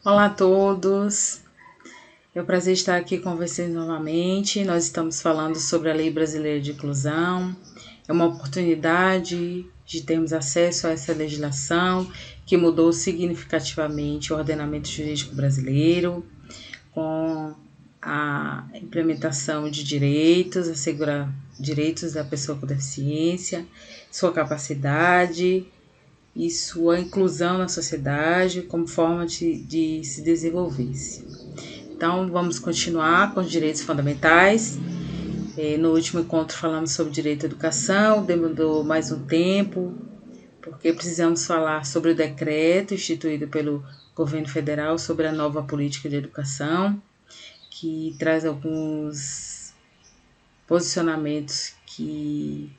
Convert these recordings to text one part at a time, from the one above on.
Olá a todos, é um prazer estar aqui com vocês novamente. Nós estamos falando sobre a Lei Brasileira de Inclusão. É uma oportunidade de termos acesso a essa legislação que mudou significativamente o ordenamento jurídico brasileiro, com a implementação de direitos, assegurar direitos da pessoa com deficiência, sua capacidade e sua inclusão na sociedade como forma de se desenvolver-se. Então, vamos continuar com os direitos fundamentais. No último encontro falamos sobre direito à educação, demandou mais um tempo, porque precisamos falar sobre o decreto instituído pelo governo federal sobre a nova política de educação, que traz alguns posicionamentos que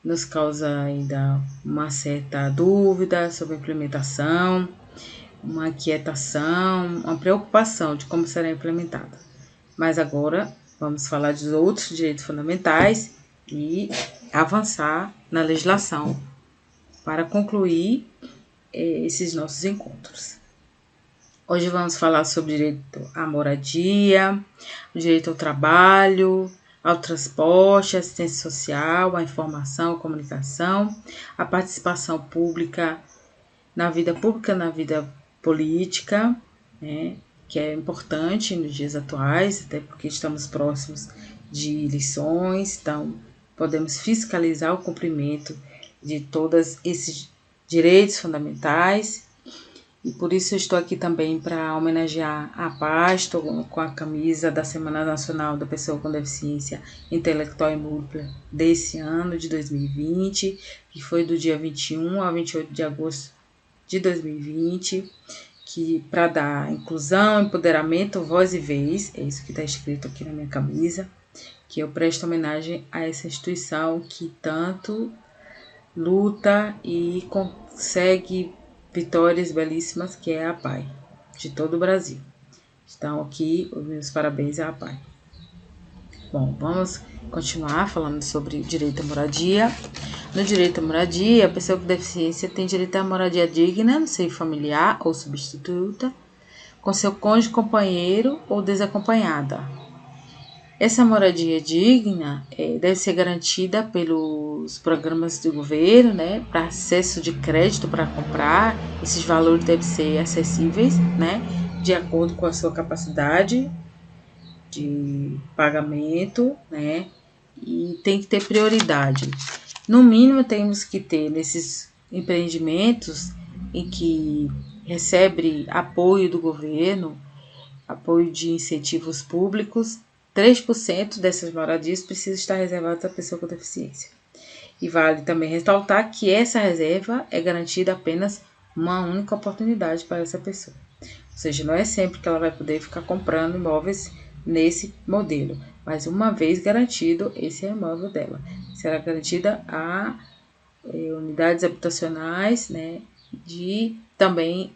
nos causa ainda uma certa dúvida sobre a implementação, uma inquietação, uma preocupação de como será implementada. Mas agora vamos falar dos outros direitos fundamentais e avançar na legislação para concluir esses nossos encontros. Hoje vamos falar sobre o direito à moradia, o direito ao trabalho, ao transporte, à assistência social, à informação, à comunicação, à participação pública, na vida política, né, que é importante nos dias atuais, até porque estamos próximos de eleições, então podemos fiscalizar o cumprimento de todos esses direitos fundamentais. E por isso eu estou aqui também para homenagear a paz, estou com a camisa da Semana Nacional da Pessoa com Deficiência Intelectual e Múltipla desse ano, de 2020, que foi do dia 21 a 28 de agosto de 2020, que para dar inclusão, empoderamento, voz e vez, é isso que está escrito aqui na minha camisa, que eu presto homenagem a essa instituição que tanto luta e consegue vitórias belíssimas, que é a APAE, de todo o Brasil. Então aqui os meus parabéns à APAE. Bom, vamos continuar falando sobre direito à moradia. No direito à moradia, a pessoa com deficiência tem direito à moradia digna, no seio familiar ou substituta, com seu cônjuge, companheiro ou desacompanhada. Essa moradia digna deve ser garantida pelos programas do governo, né, para acesso de crédito para comprar. Esses valores devem ser acessíveis, né, de acordo com a sua capacidade de pagamento, né, e tem que ter prioridade. No mínimo, temos que ter nesses empreendimentos em que recebe apoio do governo, apoio de incentivos públicos, 3% dessas moradias precisam estar reservadas à pessoa com deficiência. E vale também ressaltar que essa reserva é garantida apenas uma única oportunidade para essa pessoa. Ou seja, não é sempre que ela vai poder ficar comprando imóveis nesse modelo, mas uma vez garantido, esse é o imóvel dela. Será garantida a unidades habitacionais, né, de também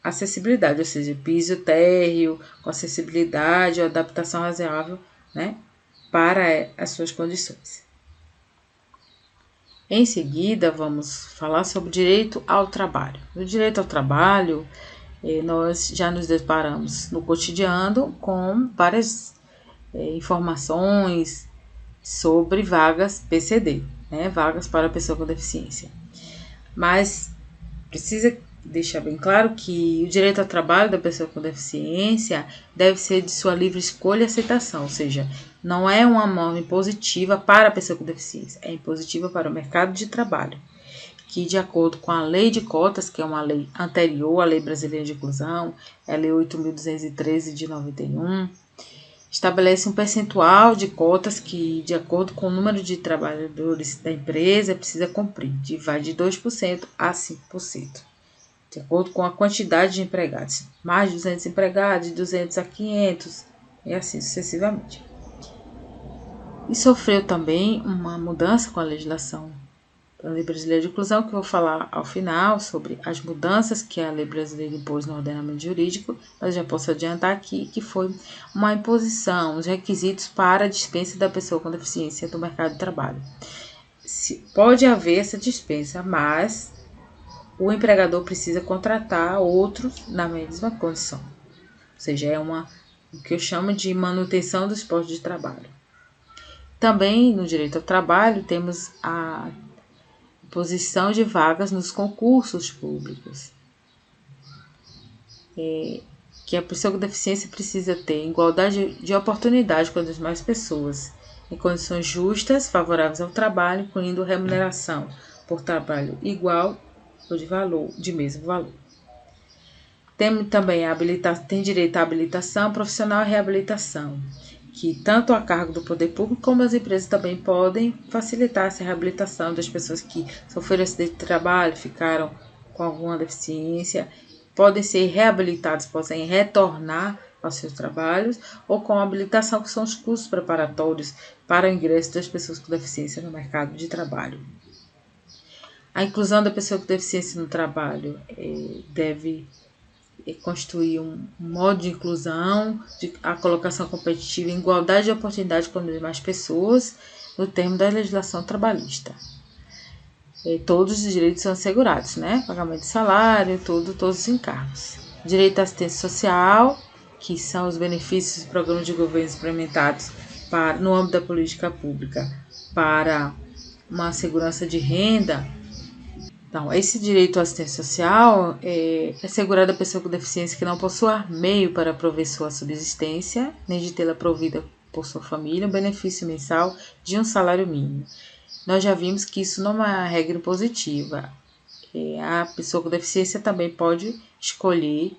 acessibilidade, ou seja, piso térreo, com acessibilidade ou adaptação razoável, né, para as suas condições. Em seguida, vamos falar sobre o direito ao trabalho. No direito ao trabalho, nós já nos deparamos no cotidiano com várias informações sobre vagas PCD, né, vagas para pessoa com deficiência. Mas precisa deixar bem claro que o direito ao trabalho da pessoa com deficiência deve ser de sua livre escolha e aceitação, ou seja, não é uma norma impositiva para a pessoa com deficiência, é impositiva para o mercado de trabalho, que de acordo com a lei de cotas, que é uma lei anterior à Lei Brasileira de Inclusão, é a Lei 8.213 de 91, estabelece um percentual de cotas que, de acordo com o número de trabalhadores da empresa, precisa cumprir, vai de 2% a 5%, de acordo com a quantidade de empregados. Mais de 200 empregados, de 200 a 500, e assim sucessivamente. E sofreu também uma mudança com a legislação da Lei Brasileira de Inclusão, que eu vou falar ao final sobre as mudanças que a Lei Brasileira impôs no ordenamento jurídico, mas já posso adiantar aqui que foi uma imposição, os requisitos para a dispensa da pessoa com deficiência do mercado de trabalho. Pode haver essa dispensa, mas o empregador precisa contratar outros na mesma condição. Ou seja, é o que eu chamo de manutenção dos postos de trabalho. Também no direito ao trabalho temos a posição de vagas nos concursos públicos, que a pessoa com deficiência precisa ter igualdade de oportunidade com as demais pessoas, em condições justas, favoráveis ao trabalho, incluindo remuneração por trabalho igual ou de mesmo valor. Tem também tem direito à habilitação profissional e reabilitação, que tanto a cargo do poder público como as empresas também podem facilitar essa reabilitação das pessoas que sofreram acidente de trabalho, ficaram com alguma deficiência, podem ser reabilitados, podem retornar aos seus trabalhos, ou com a habilitação, que são os cursos preparatórios para o ingresso das pessoas com deficiência no mercado de trabalho. A inclusão da pessoa com deficiência no trabalho deve construir um modo de inclusão, a colocação competitiva e igualdade de oportunidade com as demais pessoas, no termo da legislação trabalhista. Todos os direitos são assegurados, né? Pagamento de salário, todos os encargos. Direito à assistência social, que são os benefícios e programas de governo implementados no âmbito da política pública para uma segurança de renda. Então, esse direito à assistência social é assegurado à pessoa com deficiência que não possua meio para prover sua subsistência, nem de tê-la provida por sua família, um benefício mensal de um salário mínimo. Nós já vimos que isso não é uma regra positiva. A pessoa com deficiência também pode escolher,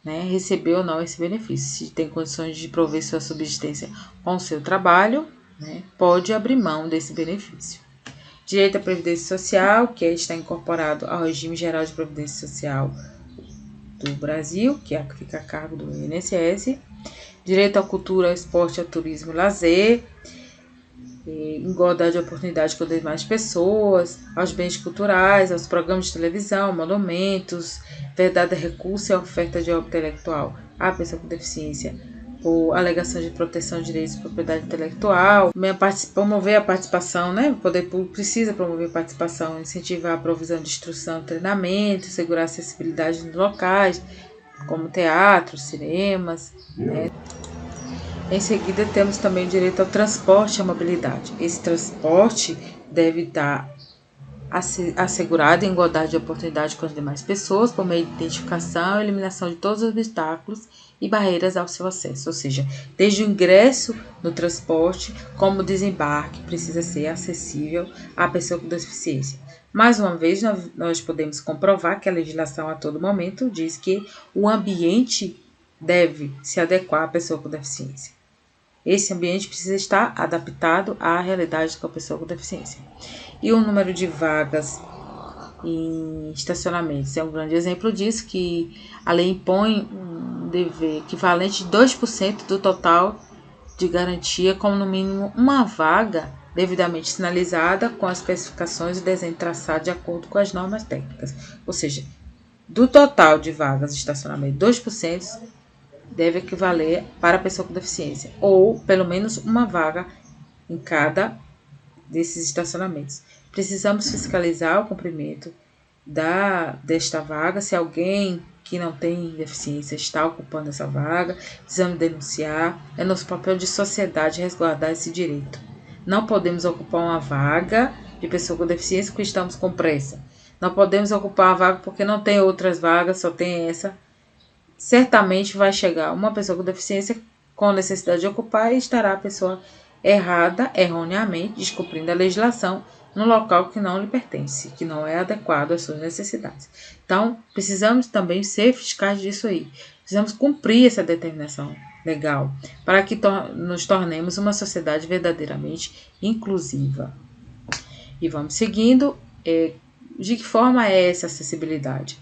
né, receber ou não esse benefício. Se tem condições de prover sua subsistência com o seu trabalho, né, pode abrir mão desse benefício. Direito à Previdência Social, que está incorporado ao Regime Geral de Previdência Social do Brasil, que fica a cargo do INSS. Direito à cultura, ao esporte, ao turismo e lazer. Igualdade de oportunidade com as demais pessoas, aos bens culturais, aos programas de televisão, monumentos, vedada recurso e oferta de obra intelectual à pessoa com deficiência, por alegação de proteção de direitos de propriedade intelectual, promover a participação, né? O poder público precisa promover a participação, incentivar a provisão de instrução e treinamento, assegurar a acessibilidade nos locais, como teatros, cinemas, né? Em seguida, temos também o direito ao transporte e à mobilidade. Esse transporte deve estar assegurado em igualdade de oportunidade com as demais pessoas, por meio de identificação e eliminação de todos os obstáculos e barreiras ao seu acesso, ou seja, desde o ingresso no transporte como o desembarque precisa ser acessível à pessoa com deficiência. Mais uma vez, nós podemos comprovar que a legislação a todo momento diz que o ambiente deve se adequar à pessoa com deficiência. Esse ambiente precisa estar adaptado à realidade da pessoa com deficiência. E o número de vagas em estacionamentos é um grande exemplo disso, que a lei impõe um dever equivalente de 2% do total de garantia, com no mínimo uma vaga devidamente sinalizada com as especificações e desenho traçado de acordo com as normas técnicas. Ou seja, do total de vagas de estacionamento, 2% deve equivaler para a pessoa com deficiência, ou pelo menos uma vaga em cada desses estacionamentos. Precisamos fiscalizar o cumprimento desta vaga. Se alguém que não tem deficiência está ocupando essa vaga, precisamos denunciar. É nosso papel de sociedade resguardar esse direito. Não podemos ocupar uma vaga de pessoa com deficiência porque estamos com pressa. Não podemos ocupar a vaga porque não tem outras vagas, só tem essa. Certamente vai chegar uma pessoa com deficiência com necessidade de ocupar e estará a pessoa erroneamente, descumprindo a legislação no local que não lhe pertence, que não é adequado às suas necessidades. Então, precisamos também ser fiscais disso aí. Precisamos cumprir essa determinação legal para que nos tornemos uma sociedade verdadeiramente inclusiva. E vamos seguindo. De que forma é essa acessibilidade?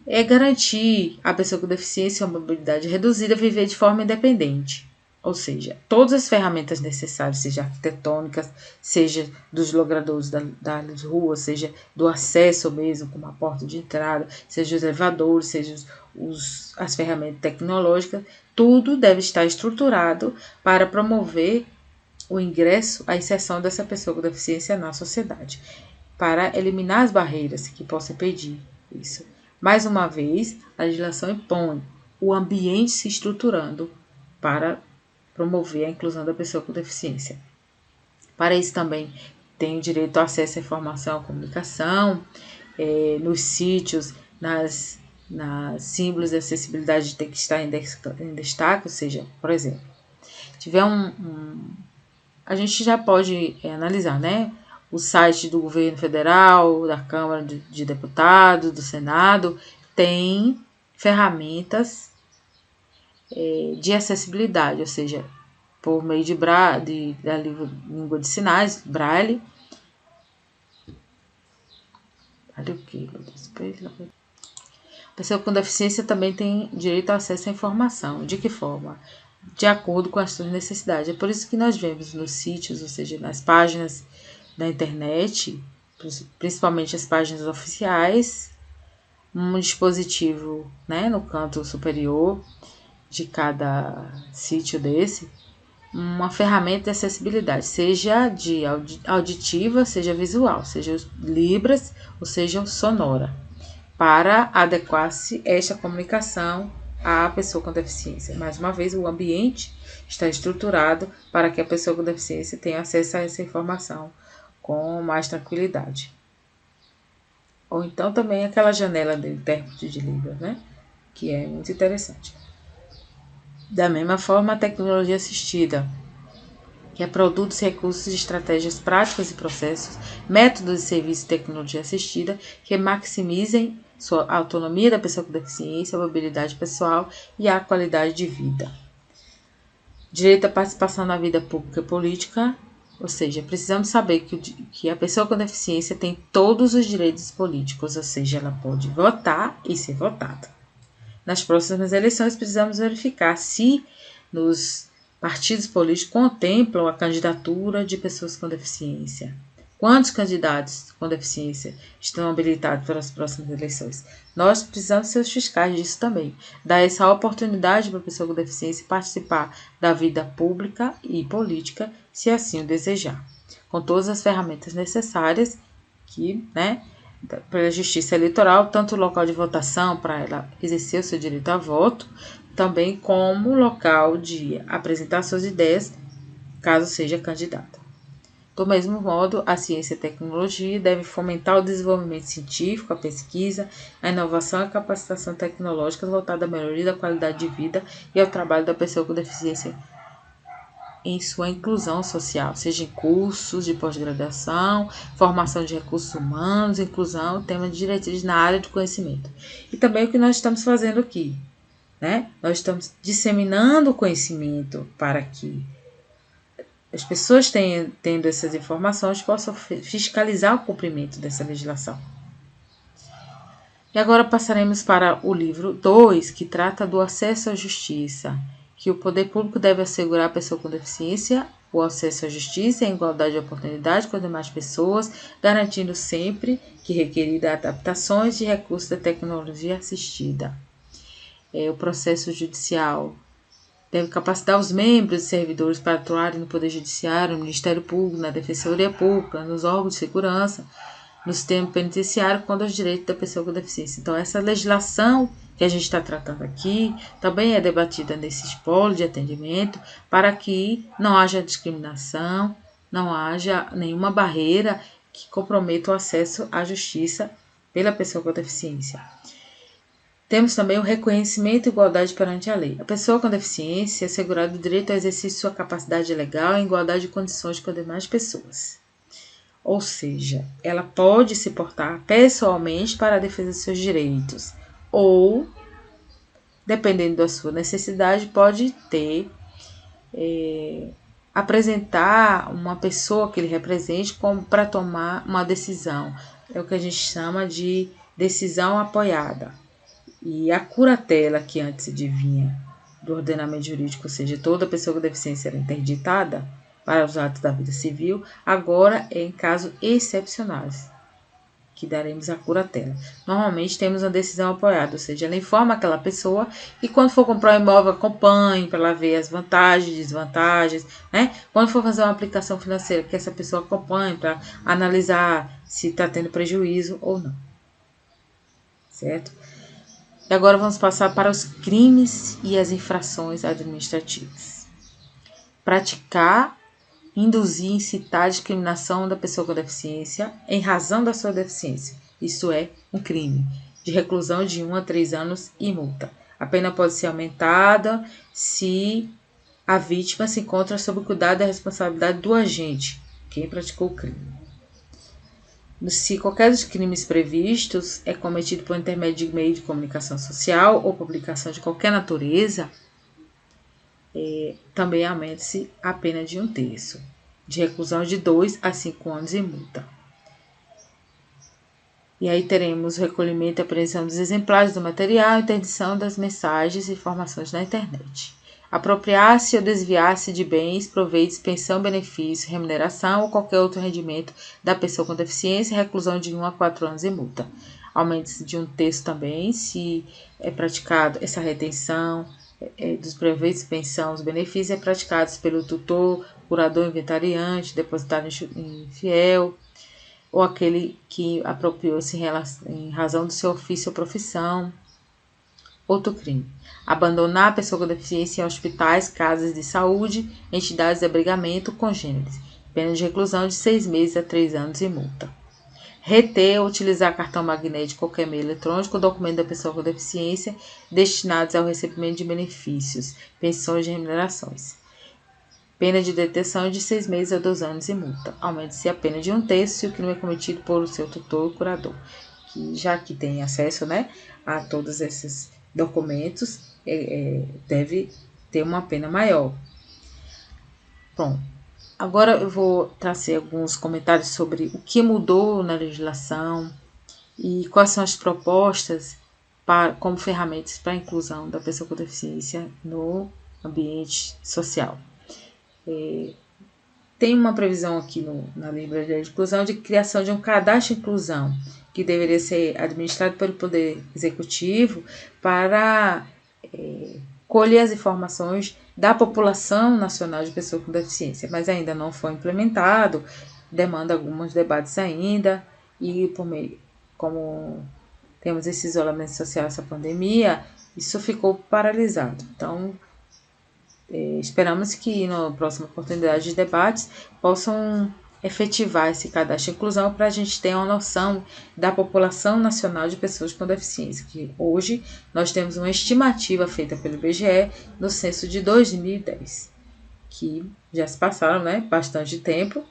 É garantir à pessoa com deficiência ou mobilidade reduzida viver de forma independente. Ou seja, todas as ferramentas necessárias, seja arquitetônicas, seja dos logradouros das ruas, seja do acesso mesmo, como a porta de entrada, seja os elevadores, seja as ferramentas tecnológicas, tudo deve estar estruturado para promover o ingresso, a inserção dessa pessoa com deficiência na sociedade. para eliminar as barreiras que possam impedir isso. Mais uma vez, a legislação impõe o ambiente se estruturando para promover a inclusão da pessoa com deficiência. Para isso também tem o direito ao acesso à informação e comunicação, nos sítios, nas símbolos de acessibilidade tem que estar em destaque, ou seja, por exemplo, tiver a gente já pode analisar, né? O site do governo federal, da Câmara de Deputados, do Senado, tem ferramentas de acessibilidade, ou seja, por meio da língua de sinais, Braille. Olha o que? A pessoa com deficiência também tem direito ao acesso à informação. De que forma? De acordo com as suas necessidades. É por isso que nós vemos nos sítios, ou seja, nas páginas da internet, principalmente as páginas oficiais, um dispositivo, né, no canto superior de cada sítio desse, uma ferramenta de acessibilidade, seja de auditiva, seja visual, seja libras ou seja sonora, para adequar-se esta comunicação à pessoa com deficiência. Mais uma vez, o ambiente está estruturado para que a pessoa com deficiência tenha acesso a essa informação com mais tranquilidade. Ou então também aquela janela de intérprete de Libras, né? Que é muito interessante. Da mesma forma, a tecnologia assistida, que é produtos, recursos, estratégias práticas e processos, métodos de serviço de tecnologia assistida que maximizem a autonomia da pessoa com deficiência, a mobilidade pessoal e a qualidade de vida. Direito à participação na vida pública e política, ou seja, precisamos saber que a pessoa com deficiência tem todos os direitos políticos, ou seja, ela pode votar e ser votada. Nas próximas eleições, precisamos verificar se nos partidos políticos contemplam a candidatura de pessoas com deficiência. Quantos candidatos com deficiência estão habilitados para as próximas eleições? Nós precisamos ser os fiscais disso também. Dar essa oportunidade para a pessoa com deficiência participar da vida pública e política, se assim o desejar. Com todas as ferramentas necessárias para a justiça eleitoral, tanto o local de votação para ela exercer o seu direito a voto, também como local de apresentar suas ideias, caso seja candidata. Do mesmo modo, a ciência e a tecnologia devem fomentar o desenvolvimento científico, a pesquisa, a inovação e a capacitação tecnológica voltada à melhoria da qualidade de vida e ao trabalho da pessoa com deficiência em sua inclusão social, seja em cursos de pós-graduação, formação de recursos humanos, inclusão, tema de diretrizes na área de conhecimento. E também o que nós estamos fazendo aqui, né? Nós estamos disseminando o conhecimento para que as pessoas tendo essas informações possam fiscalizar o cumprimento dessa legislação. E agora passaremos para o livro 2, que trata do acesso à justiça, que o poder público deve assegurar à pessoa com deficiência o acesso à justiça e a igualdade de oportunidade com as demais pessoas, garantindo sempre que requerida adaptações de recursos da tecnologia assistida. O processo judicial deve capacitar os membros e servidores para atuarem no Poder Judiciário, no Ministério Público, na Defensoria Pública, nos órgãos de segurança, no sistema penitenciário, quanto aos direitos da pessoa com deficiência. Então, essa legislação que a gente está tratando aqui também é debatida nesses polos de atendimento para que não haja discriminação, não haja nenhuma barreira que comprometa o acesso à justiça pela pessoa com deficiência. Temos também o reconhecimento e igualdade perante a lei. A pessoa com deficiência é assegurada o direito ao exercício de sua capacidade legal em igualdade de condições com as demais pessoas. Ou seja, ela pode se portar pessoalmente para a defesa de seus direitos ou, dependendo da sua necessidade, pode apresentar uma pessoa que ele represente como para tomar uma decisão. É o que a gente chama de decisão apoiada. E a curatela, que antes adivinha do ordenamento jurídico, ou seja, toda pessoa com deficiência era interditada para os atos da vida civil, agora é em casos excepcionais, que daremos a curatela. Normalmente temos uma decisão apoiada, ou seja, ela informa aquela pessoa e quando for comprar um imóvel, acompanhe para ela ver as vantagens, desvantagens, né? Quando for fazer uma aplicação financeira, que essa pessoa acompanhe para analisar se está tendo prejuízo ou não. Certo? E agora vamos passar para os crimes e as infrações administrativas. Praticar, induzir, incitar a discriminação da pessoa com deficiência em razão da sua deficiência. Isso é um crime de reclusão de 1 a 3 anos e multa. A pena pode ser aumentada se a vítima se encontra sob o cuidado e a responsabilidade do agente, quem praticou o crime. Se qualquer dos crimes previstos é cometido por intermédio de meio de comunicação social ou publicação de qualquer natureza, também aumenta-se a pena de 1/3, de reclusão de 2 a 5 anos e multa. E aí teremos o recolhimento e apreensão dos exemplares do material, interdição das mensagens e informações na internet. Apropriar-se ou desviar-se de bens, proveitos, pensão, benefício, remuneração ou qualquer outro rendimento da pessoa com deficiência, reclusão de 1 a 4 anos e multa. Aumenta-se de 1/3 também, se é praticado essa retenção dos proveitos, pensão, os benefícios praticados pelo tutor, curador, inventariante, depositário infiel, ou aquele que apropriou-se em razão do seu ofício ou profissão. Outro crime: abandonar a pessoa com deficiência em hospitais, casas de saúde, entidades de abrigamento, congêneres. Pena de reclusão de 6 meses a 3 anos e multa. Reter ou utilizar cartão magnético ou qualquer meio eletrônico ou documento da pessoa com deficiência destinados ao recebimento de benefícios, pensões e remunerações. Pena de detenção de 6 meses a 2 anos e multa. Aumente-se a pena de 1/3 se o crime é cometido por seu tutor ou curador, que já que tem acesso, né, a todos esses documentos, deve ter uma pena maior. Bom, agora eu vou trazer alguns comentários sobre o que mudou na legislação e quais são as propostas como ferramentas para a inclusão da pessoa com deficiência no ambiente social. Tem uma previsão aqui na Lei Brasileira de Inclusão de criação de um cadastro de inclusão, que deveria ser administrado pelo Poder Executivo para colher as informações da população nacional de pessoas com deficiência, mas ainda não foi implementado, demanda alguns debates ainda, e como temos esse isolamento social, essa pandemia, isso ficou paralisado. Então, esperamos que na próxima oportunidade de debates possam efetivar esse cadastro de inclusão para a gente ter uma noção da população nacional de pessoas com deficiência, que hoje nós temos uma estimativa feita pelo IBGE no censo de 2010, que já se passaram, né, bastante tempo,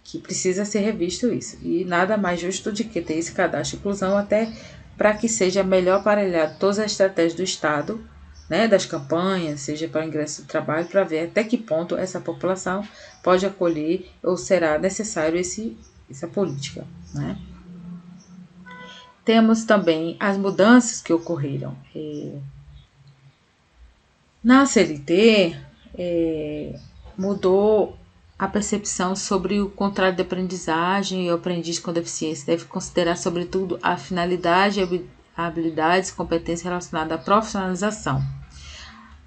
que precisa ser revisto isso. E nada mais justo do que ter esse cadastro de inclusão até para que seja melhor aparelhado todas as estratégias do Estado, né, das campanhas, seja para o ingresso do trabalho, para ver até que ponto essa população pode acolher ou será necessário essa política, né? Temos também as mudanças que ocorreram. Na CLT, mudou a percepção sobre o contrato de aprendizagem, e o aprendiz com deficiência deve considerar, sobretudo, a finalidade, habilidades e competências relacionadas à profissionalização.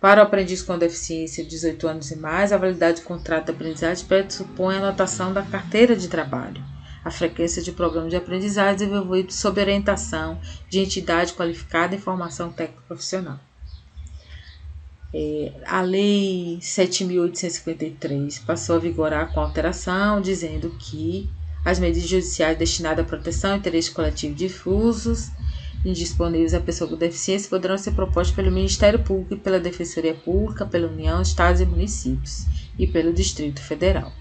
Para o aprendiz com deficiência de 18 anos e mais, a validade do contrato de aprendizagem pressupõe a anotação da carteira de trabalho, a frequência de programa de aprendizagem desenvolvido sob orientação de entidade qualificada em formação técnico-profissional. A Lei 7.853 passou a vigorar com alteração, dizendo que as medidas judiciais destinadas à proteção e interesse coletivo difusos indisponíveis à pessoa com deficiência poderão ser propostas pelo Ministério Público e pela Defensoria Pública, pela União, Estados e Municípios e pelo Distrito Federal.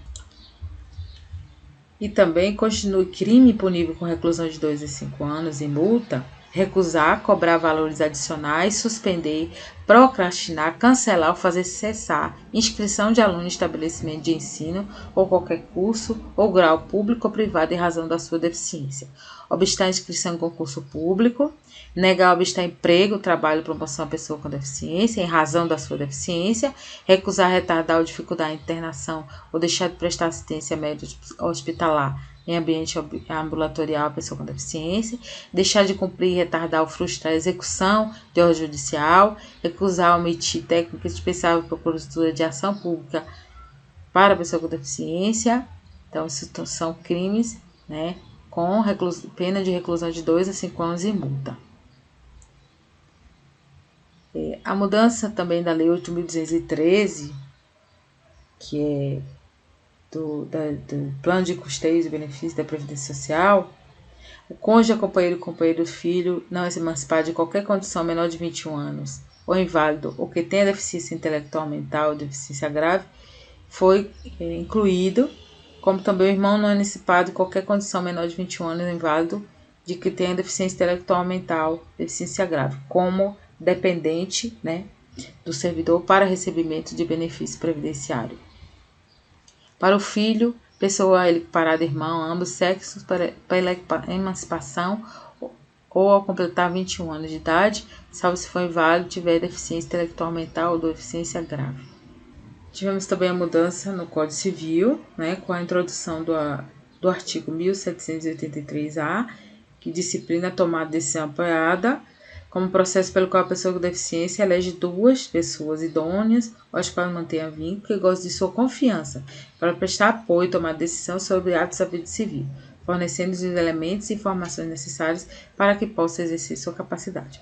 E também continue crime punível com reclusão de 2 a 5 anos e multa, recusar, cobrar valores adicionais, suspender, procrastinar, cancelar ou fazer cessar inscrição de aluno em estabelecimento de ensino ou qualquer curso ou grau público ou privado em razão da sua deficiência. Obstar inscrição em concurso público, negar ou obstar emprego, trabalho, promoção à pessoa com deficiência em razão da sua deficiência, recusar, retardar ou dificultar a internação ou deixar de prestar assistência médica hospitalar em ambiente ambulatorial a pessoa com deficiência, deixar de cumprir, retardar ou frustrar a execução de ordem judicial, recusar, omitir técnicas dispensáveis para a procura de ação pública para a pessoa com deficiência. Então, isso são crimes, né, com pena de reclusão de 2 a 5 anos e multa. A mudança também da Lei 8.213, que é do Plano de Custeios e Benefícios da Previdência Social, o cônjuge, companheiro, filho não é emancipado de qualquer condição menor de 21 anos, ou inválido, ou que tenha deficiência intelectual, mental ou deficiência grave, foi incluído, como também o irmão não é emancipado de qualquer condição menor de 21 anos, ou inválido, de que tenha deficiência intelectual, mental, deficiência grave, como dependente, né, do servidor para recebimento de benefício previdenciário. Para o filho, pessoa equiparada, irmão, ambos sexos, para emancipação ou ao completar 21 anos de idade, salvo se for inválido, tiver deficiência intelectual, mental ou deficiência grave. Tivemos também a mudança no Código Civil, né, com a introdução do artigo 1783-A, que disciplina a tomada de decisão apoiada como processo pelo qual a pessoa com deficiência elege 2 pessoas idôneas, às quais mantenha vínculo, que gozem de sua confiança, para prestar apoio e tomar decisão sobre atos da vida civil, fornecendo os elementos e informações necessárias para que possa exercer sua capacidade.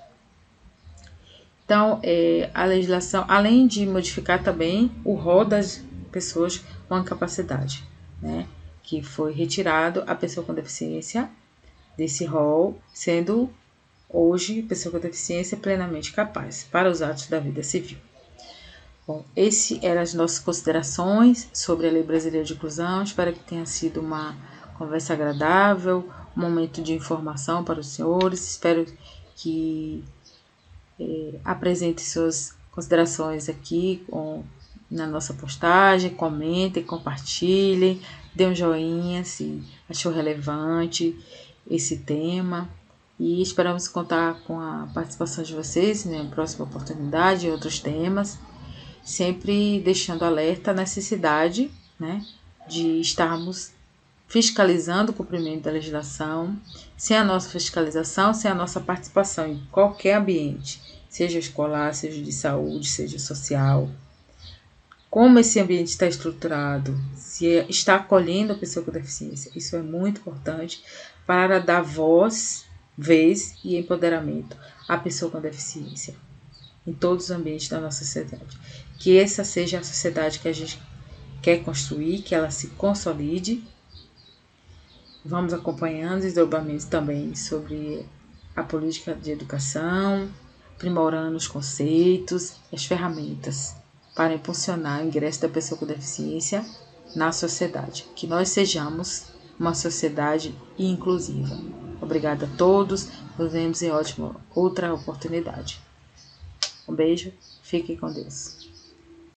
Então, a legislação, além de modificar também o rol das pessoas com capacidade, né, que foi retirado a pessoa com deficiência desse rol, sendo hoje, pessoa com deficiência plenamente capaz para os atos da vida civil. Bom, essas eram as nossas considerações sobre a Lei Brasileira de Inclusão. Espero que tenha sido uma conversa agradável, um momento de informação para os senhores. Espero que apresente suas considerações aqui na nossa postagem, comentem, compartilhem, dê um joinha se achou relevante esse tema. E esperamos contar com a participação de vocês na próxima oportunidade e outros temas, sempre deixando alerta a necessidade, né, de estarmos fiscalizando o cumprimento da legislação. Sem a nossa fiscalização, sem a nossa participação em qualquer ambiente, seja escolar, seja de saúde, seja social, como esse ambiente está estruturado, se está acolhendo a pessoa com deficiência, isso é muito importante para dar vez e empoderamento à pessoa com deficiência em todos os ambientes da nossa sociedade. Que essa seja a sociedade que a gente quer construir, que ela se consolide. Vamos acompanhando os desdobramentos também sobre a política de educação, aprimorando os conceitos e as ferramentas para impulsionar o ingresso da pessoa com deficiência na sociedade. Que nós sejamos uma sociedade inclusiva. Obrigada a todos. Nos vemos em outra oportunidade. Um beijo. Fiquem com Deus.